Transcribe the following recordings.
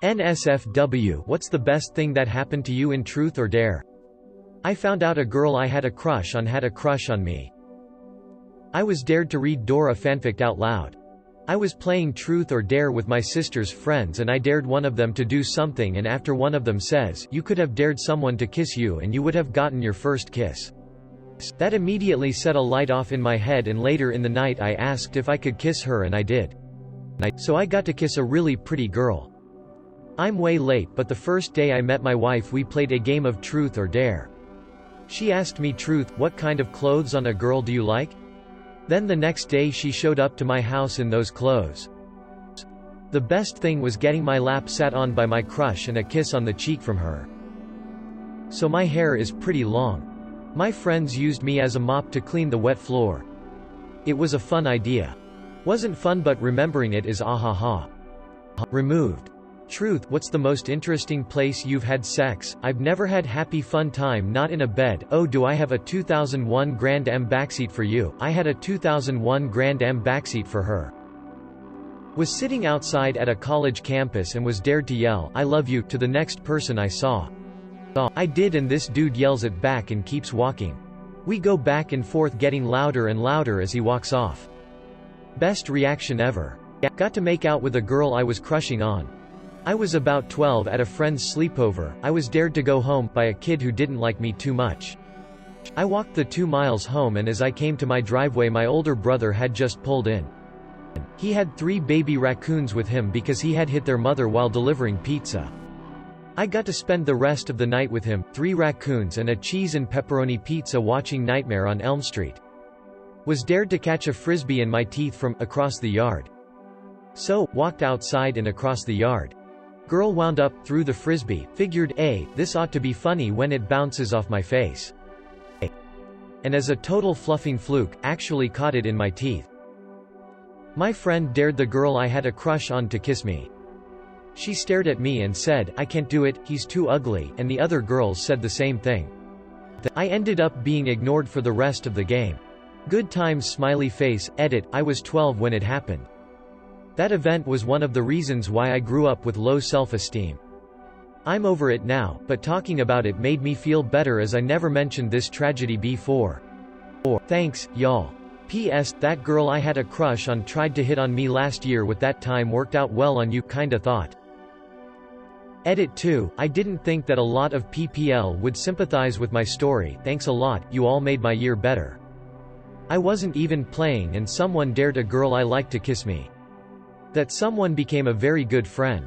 NSFW. What's the best thing that happened to you in Truth or Dare? I found out a girl I had a crush on me. I was dared to read Dora fanfic out loud. I was playing Truth or Dare with my sister's friends and I dared one of them to do something, and after one of them says, "You could have dared someone to kiss you and you would have gotten your first kiss." That immediately set a light off in my head, and later in the night I asked if I could kiss her and I did. So I got to kiss a really pretty girl. I'm way late, but the first day I met my wife we played a game of Truth or Dare. She asked me, "Truth, what kind of clothes on a girl do you like?" Then the next day she showed up to my house in those clothes. The best thing was getting my lap sat on by my crush and a kiss on the cheek from her. So my hair is pretty long. My friends used me as a mop to clean the wet floor. It was a fun idea. Wasn't fun, but remembering it is ahaha. Removed. Truth, what's the most interesting place you've had sex? I've never had happy fun time, not in a bed. Oh, do I have a 2001 Grand M backseat for you? I had a 2001 Grand M backseat for her. Was sitting outside at a college campus and was dared to yell, "I love you," to the next person I saw. I did, and this dude yells it back and keeps walking. We go back and forth, getting louder and louder as he walks off. Best reaction ever. Got to make out with a girl I was crushing on. I was about 12 at a friend's sleepover. I was dared to go home by a kid who didn't like me too much. I walked the 2 miles home, and as I came to my driveway my older brother had just pulled in. He had 3 baby raccoons with him because he had hit their mother while delivering pizza. I got to spend the rest of the night with him, 3 raccoons and a cheese and pepperoni pizza, watching Nightmare on Elm Street. Was dared to catch a frisbee in my teeth from across the yard. So, walked outside and across the yard. Girl wound up, threw the frisbee, figured, this ought to be funny when it bounces off my face. And as a total fluffing fluke, actually caught it in my teeth. My friend dared the girl I had a crush on to kiss me. She stared at me and said, "I can't do it, he's too ugly," and the other girls said the same thing. I ended up being ignored for the rest of the game. Good times smiley face, edit. I was 12 when it happened. That event was one of the reasons why I grew up with low self-esteem. I'm over it now, but talking about it made me feel better as I never mentioned this tragedy before. Thanks, y'all. P.S. That girl I had a crush on tried to hit on me last year. With that time worked out well on you, kinda thought. Edit 2. I didn't think that a lot of PPL would sympathize with my story. Thanks a lot, you all made my year better. I wasn't even playing and someone dared a girl I liked to kiss me. That someone became a very good friend.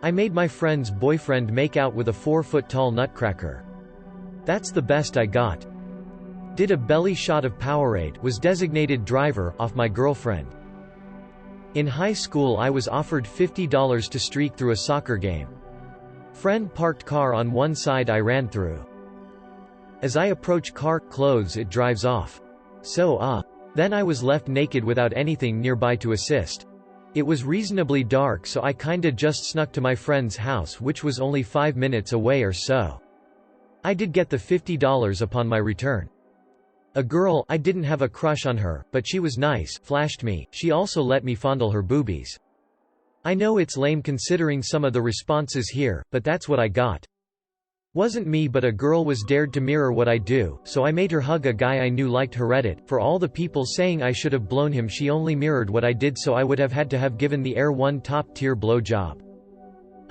I made my friend's boyfriend make out with a 4-foot-tall nutcracker. That's the best I got. Did a belly shot of Powerade, was designated driver, off my girlfriend. In high school I was offered $50 to streak through a soccer game. Friend parked car on one side, I ran through. As I approach car, close, it drives off. Then I was left naked without anything nearby to assist. It was reasonably dark, so I kinda just snuck to my friend's house, which was only 5 minutes away or so. I did get the $50 upon my return. A girl, I didn't have a crush on her, but she was nice, flashed me. She also let me fondle her boobies. I know it's lame considering some of the responses here, but that's what I got. Wasn't me, but a girl was dared to mirror what I do, so I made her hug a guy I knew liked Reddit. For all the people saying I should have blown him, she only mirrored what I did, so I would have had to have given the air one top-tier blowjob.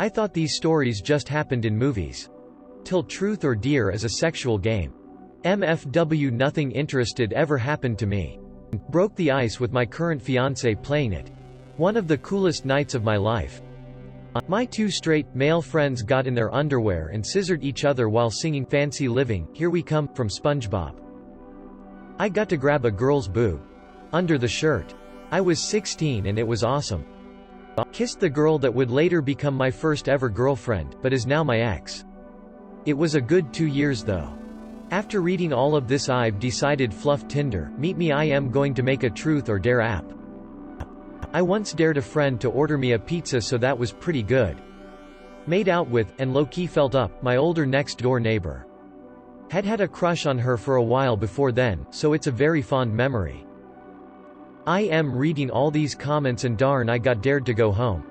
I thought these stories just happened in movies. Till Truth or Dare is a sexual game. MFW, nothing interested ever happened to me. Broke the ice with my current fiancé playing it. One of the coolest nights of my life. My 2 straight, male friends got in their underwear and scissored each other while singing Fancy Living, Here We Come, from SpongeBob. I got to grab a girl's boob. Under the shirt. I was 16 and it was awesome. Kissed the girl that would later become my first ever girlfriend, but is now my ex. It was a good 2 years though. After reading all of this I've decided fluff Tinder, meet me, I am going to make a Truth or Dare app. I once dared a friend to order me a pizza, so that was pretty good. Made out with, and low-key felt up, my older next-door neighbor. Had a crush on her for a while before then, so it's a very fond memory. I am reading all these comments and darn, I got dared to go home.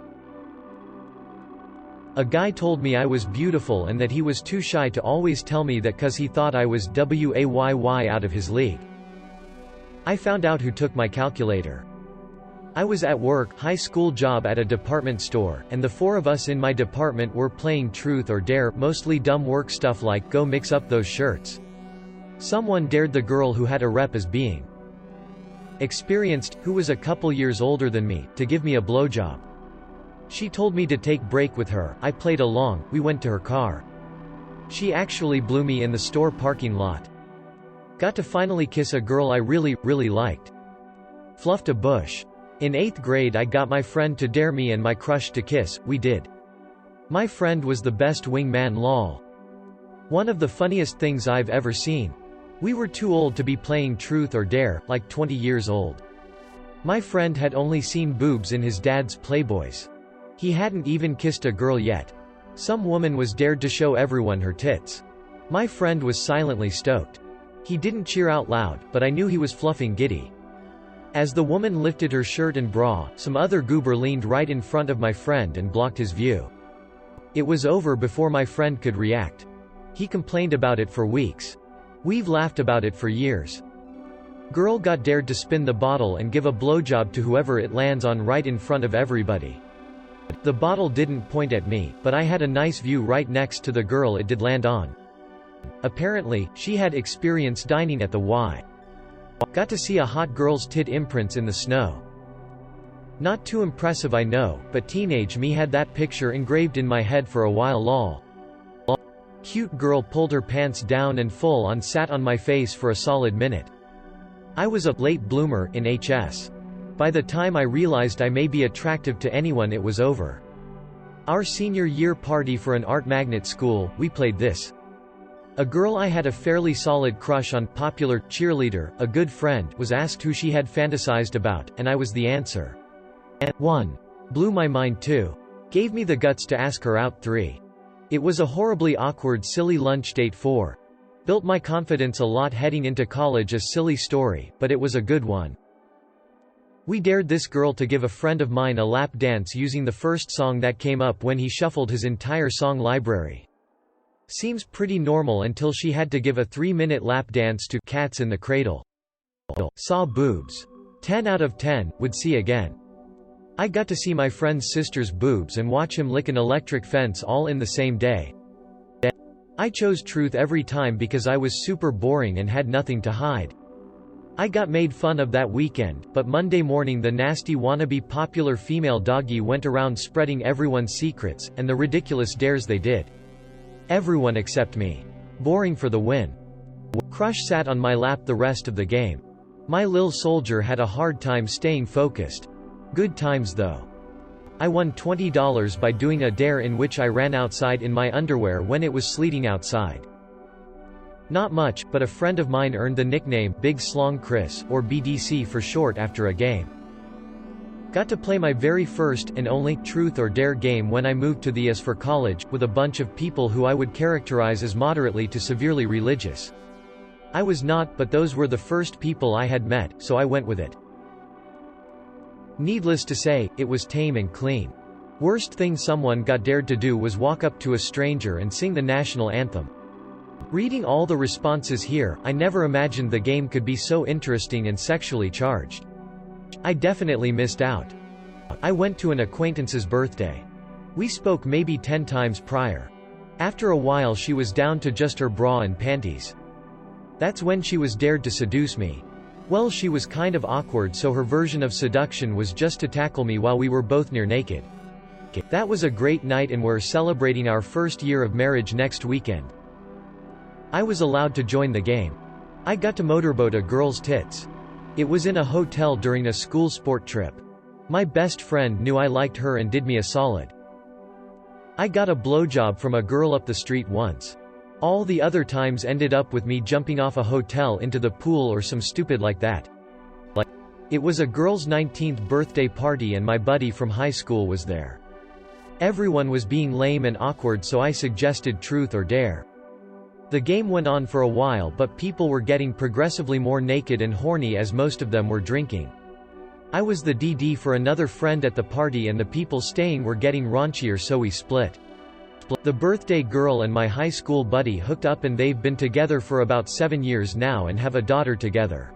A guy told me I was beautiful and that he was too shy to always tell me that cause he thought I was way out of his league. I found out who took my calculator. I was at work, high school job at a department store, and the four of us in my department were playing truth or dare, mostly dumb work stuff like go mix up those shirts. Someone dared the girl who had a rep as being experienced, who was a couple years older than me, to give me a blowjob. She told me to take break with her. I played along. We went to her car. She actually blew me in the store parking lot. Got to finally kiss a girl I really liked. Fluffed a bush. In 8th grade I got my friend to dare me and my crush to kiss. We did. My friend was the best wingman lol. One of the funniest things I've ever seen. We were too old to be playing truth or dare, like 20 years old. My friend had only seen boobs in his dad's Playboys. He hadn't even kissed a girl yet. Some woman was dared to show everyone her tits. My friend was silently stoked. He didn't cheer out loud, but I knew he was fluffing giddy. As the woman lifted her shirt and bra, some other goober leaned right in front of my friend and blocked his view. It was over before my friend could react. He complained about it for weeks. We've laughed about it for years. Girl got dared to spin the bottle and give a blowjob to whoever it lands on right in front of everybody. The bottle didn't point at me, but I had a nice view right next to the girl it did land on. Apparently, she had experience dining at the Y. Got to see a hot girl's tit imprints in the snow. Not too impressive I know, but teenage me had that picture engraved in my head for a while lol. Cute girl pulled her pants down and full on sat on my face for a solid minute. I was a late bloomer in HS. By the time I realized I may be attractive to anyone it was over. Our senior year party for an art magnet school, we played this. A girl I had a fairly solid crush on, popular, cheerleader, a good friend, was asked who she had fantasized about, and I was the answer. And 1. Blew my mind 2. Gave me the guts to ask her out 3. It was a horribly awkward silly lunch date 4. Built my confidence a lot heading into college. A silly story, but it was a good one. We dared this girl to give a friend of mine a lap dance using the first song that came up when he shuffled his entire song library. Seems pretty normal until she had to give a 3-minute lap dance to Cats in the Cradle. Saw boobs. 10 out of 10, would see again. I got to see my friend's sister's boobs and watch him lick an electric fence all in the same day. I chose truth every time because I was super boring and had nothing to hide. I got made fun of that weekend, but Monday morning the nasty wannabe popular female doggy went around spreading everyone's secrets, and the ridiculous dares they did. Everyone except me. Boring for the win. Crush sat on my lap the rest of the game. My lil soldier had a hard time staying focused. Good times though. I won $20 by doing a dare in which I ran outside in my underwear when it was sleeting outside. Not much, but a friend of mine earned the nickname Big Slong Chris, or BDC for short, after a game. Got to play my very first, and only, truth or dare game when I moved to the US for college, with a bunch of people who I would characterize as moderately to severely religious. I was not, but those were the first people I had met, so I went with it. Needless to say, it was tame and clean. Worst thing someone got dared to do was walk up to a stranger and sing the national anthem. Reading all the responses here, I never imagined the game could be so interesting and sexually charged. I definitely missed out. I went to an acquaintance's birthday. We spoke maybe 10 times prior. After a while she was down to just her bra and panties. That's when she was dared to seduce me. Well, she was kind of awkward, so her version of seduction was just to tackle me while we were both near naked. That was a great night and we're celebrating our first year of marriage next weekend. I was allowed to join the game. I got to motorboat a girl's tits. It was in a hotel during a school sport trip. My best friend knew I liked her and did me a solid. I got a blowjob from a girl up the street once. All the other times ended up with me jumping off a hotel into the pool or some stupid like that. It was a girl's 19th birthday party and my buddy from high school was there. Everyone was being lame and awkward, so I suggested truth or dare. The game went on for a while, but people were getting progressively more naked and horny as most of them were drinking. I was the DD for another friend at the party and the people staying were getting raunchier, so we split. The birthday girl and my high school buddy hooked up and they've been together for about 7 years now and have a daughter together.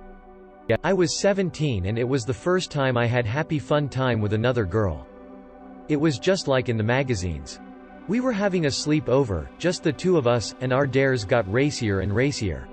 I was 17 and it was the first time I had happy fun time with another girl. It was just like in the magazines. We were having a sleepover, just the two of us, and our dares got racier and racier.